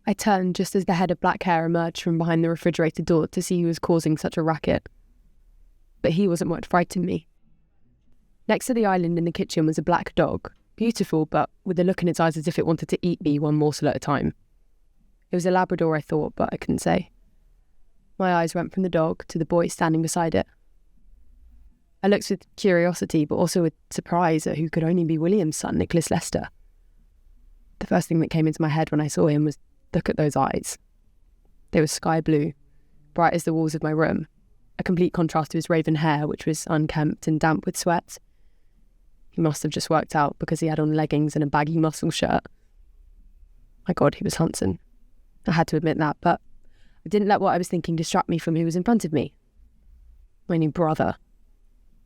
I turned just as the head of black hair emerged from behind the refrigerator door to see who was causing such a racket. But he wasn't what frightened me. Next to the island in the kitchen was a black dog, beautiful but with a look in its eyes as if it wanted to eat me one morsel at a time. It was a Labrador, I thought, but I couldn't say. My eyes went from the dog to the boy standing beside it. I looked with curiosity, but also with surprise at who could only be William's son, Nicholas Lester. The first thing that came into my head when I saw him was, look at those eyes. They were sky blue, bright as the walls of my room, a complete contrast to his raven hair, which was unkempt and damp with sweat. He must have just worked out because he had on leggings and a baggy muscle shirt. My God, he was handsome. I had to admit that, but I didn't let what I was thinking distract me from who was in front of me. My new brother.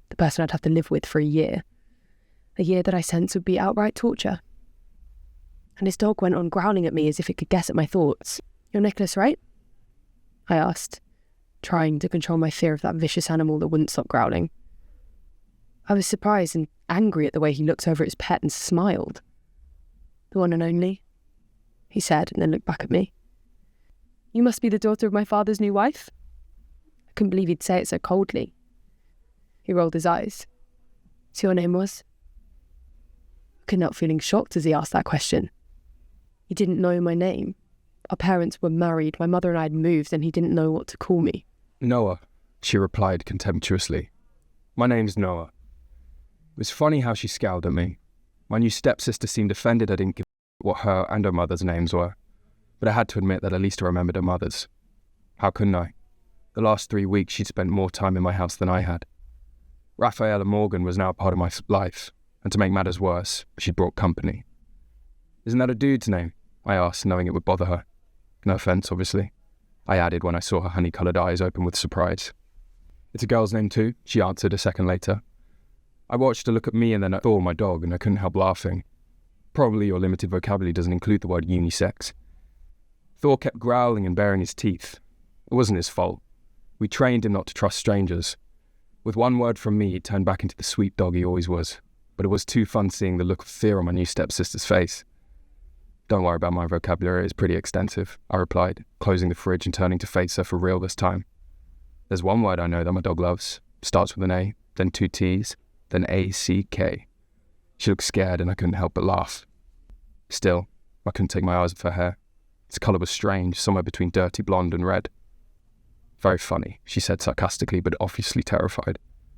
The person I'd have to live with for a year. A year that I sensed would be outright torture. And his dog went on growling at me as if it could guess at my thoughts. "You're Nicholas, right?" I asked, trying to control my fear of that vicious animal that wouldn't stop growling. I was surprised and angry at the way he looked over at his pet and smiled. "The one and only," he said, and then looked back at me. "You must be the daughter of my father's new wife?" I couldn't believe he'd say it so coldly. He rolled his eyes. "So your name was?" I couldn't help feeling shocked as he asked that question. He didn't know my name. Our parents were married, my mother and I had moved, and he didn't know what to call me. "Noah," she replied contemptuously. "My name's Noah." It was funny how she scowled at me. My new stepsister seemed offended I didn't give what her and her mother's names were, but I had to admit that at least I remembered her mother's. How couldn't I? The last 3 weeks she'd spent more time in my house than I had. Raphael and Morgan was now a part of my life, and to make matters worse, she'd brought company. "Isn't that a dude's name?" I asked, knowing it would bother her. No offence, obviously, I added when I saw her honey-coloured eyes open with surprise. "It's a girl's name too," she answered a second later. I watched her look at me and then at Thor, my dog, and I couldn't help laughing. Probably your limited vocabulary doesn't include the word unisex. Thor kept growling and baring his teeth. It wasn't his fault. We trained him not to trust strangers. With one word from me, he turned back into the sweet dog he always was, but it was too fun seeing the look of fear on my new stepsister's face. "Don't worry about my vocabulary, it's pretty extensive," I replied, closing the fridge and turning to face her for real this time. "There's one word I know that my dog loves. Starts with an A, then 2 T's, then A-C-K. She looked scared and I couldn't help but laugh. Still, I couldn't take my eyes off her hair. Its colour was strange, somewhere between dirty blonde and red. "Very funny," she said sarcastically, but obviously terrified.